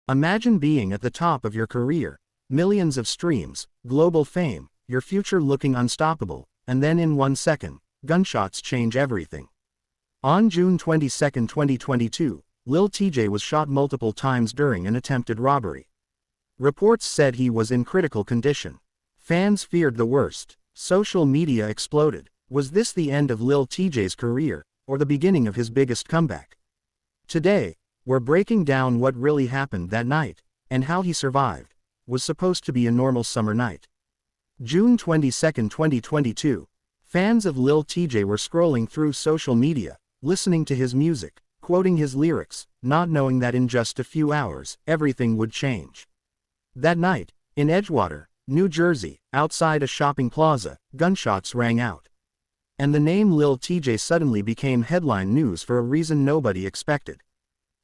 Imagine being at the top of your career, millions of streams, global fame, your future looking unstoppable, and then in 1 second, gunshots change everything. On June 22, 2022, Lil TJay was shot multiple times during an attempted robbery. Reports said he was in critical condition. Fans feared the worst. Social media exploded. Was this the end of Lil TJay's career, or the beginning of his biggest comeback? Today, we're breaking down what really happened that night, and how he survived. Was supposed to be a normal summer night. June 22, 2022. Fans of Lil TJay were scrolling through social media, listening to his music, quoting his lyrics, not knowing that in just a few hours, everything would change. That night, in Edgewater, New Jersey, outside a shopping plaza, gunshots rang out. And the name Lil TJay suddenly became headline news for a reason nobody expected.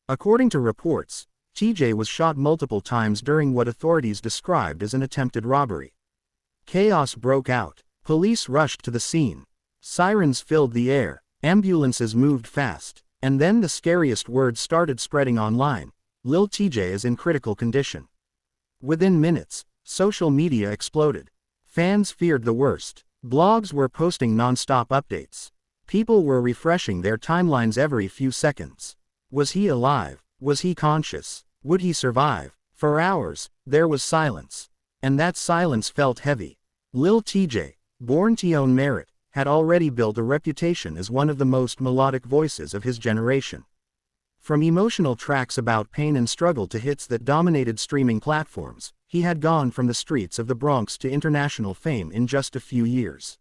According to reports, TJay was shot multiple times during what authorities described as an attempted robbery. Chaos broke out. Police rushed to the scene. Sirens filled the air, ambulances moved fast, and then the scariest words started spreading online: Lil TJay is in critical condition. Within minutes, social media exploded. Fans feared the worst. Blogs were posting non-stop updates. People were refreshing their timelines every few seconds. Was he alive? Was he conscious? Would he survive? For hours, there was silence. And that silence felt heavy. Lil TJay, born Tion Merritt, had already built a reputation as one of the most melodic voices of his generation. From emotional tracks about pain and struggle to hits that dominated streaming platforms, he had gone from the streets of the Bronx to international fame in just a few years.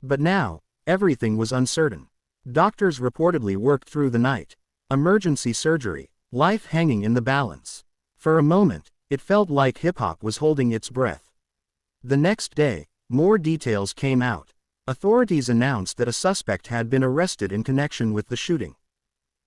But now, everything was uncertain. Doctors reportedly worked through the night. Emergency surgery, life hanging in the balance. For a moment, it felt like hip-hop was holding its breath. The next day, more details came out. Authorities announced that a suspect had been arrested in connection with the shooting.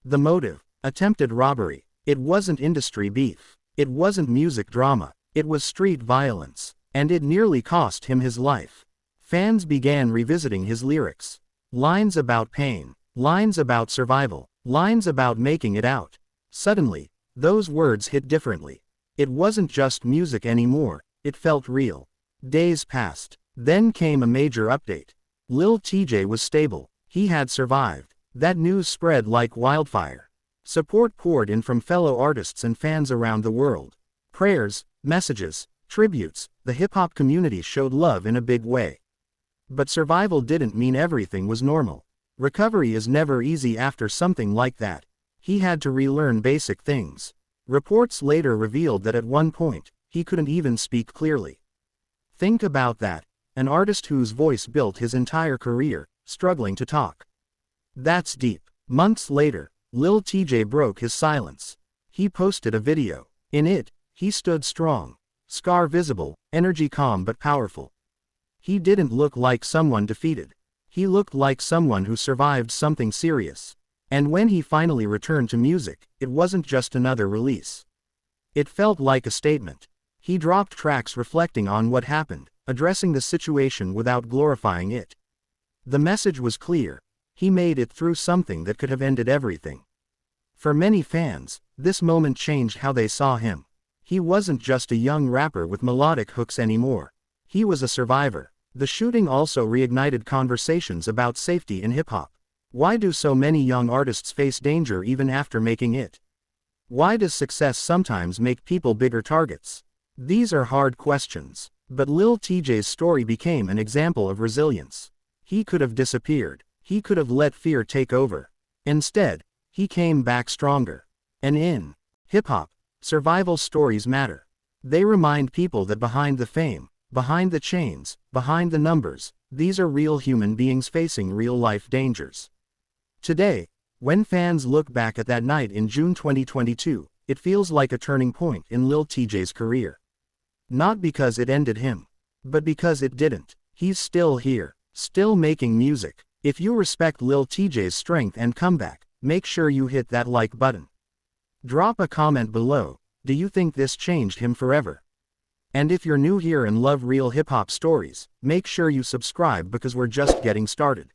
The motive: attempted robbery. It wasn't industry beef. It wasn't music drama. It was street violence. And it nearly cost him his life. Fans began revisiting his lyrics. Lines about pain. Lines about survival. Lines about making it out. Suddenly, those words hit differently. It wasn't just music anymore, it felt real. Days passed. Then came a major update. Lil TJay was stable. He had survived. That news spread like wildfire. Support poured in from fellow artists and fans around the world. Prayers, messages, tributes. The hip-hop community showed love in a big way. But survival didn't mean everything was normal. Recovery is never easy after something like that. He had to relearn basic things. Reports later revealed that at one point, he couldn't even speak clearly. Think about that. An artist whose voice built his entire career, struggling to talk. That's deep. Months later, Lil TJay broke his silence. He posted a video. In it, he stood strong. Scar visible, energy calm but powerful. He didn't look like someone defeated. He looked like someone who survived something serious. And when he finally returned to music, it wasn't just another release. It felt like a statement. He dropped tracks reflecting on what happened, addressing the situation without glorifying it. The message was clear. He made it through something that could have ended everything. For many fans, this moment changed how they saw him. He wasn't just a young rapper with melodic hooks anymore. He was a survivor. The shooting also reignited conversations about safety in hip-hop. Why do so many young artists face danger even after making it? Why does success sometimes make people bigger targets? These are hard questions. But Lil TJay's story became an example of resilience. He could have disappeared. He could have let fear take over. Instead, he came back stronger. And in hip-hop, survival stories matter. They remind people that behind the fame, behind the chains, behind the numbers, these are real human beings facing real-life dangers. Today, when fans look back at that night in June 2022, it feels like a turning point in Lil TJay's career. Not because it ended him, but because it didn't. He's still here, still making music. If you respect Lil TJay's strength and comeback, make sure you hit that like button. Drop a comment below. Do you think this changed him forever? And if you're new here and love real hip-hop stories, make sure you subscribe because we're just getting started.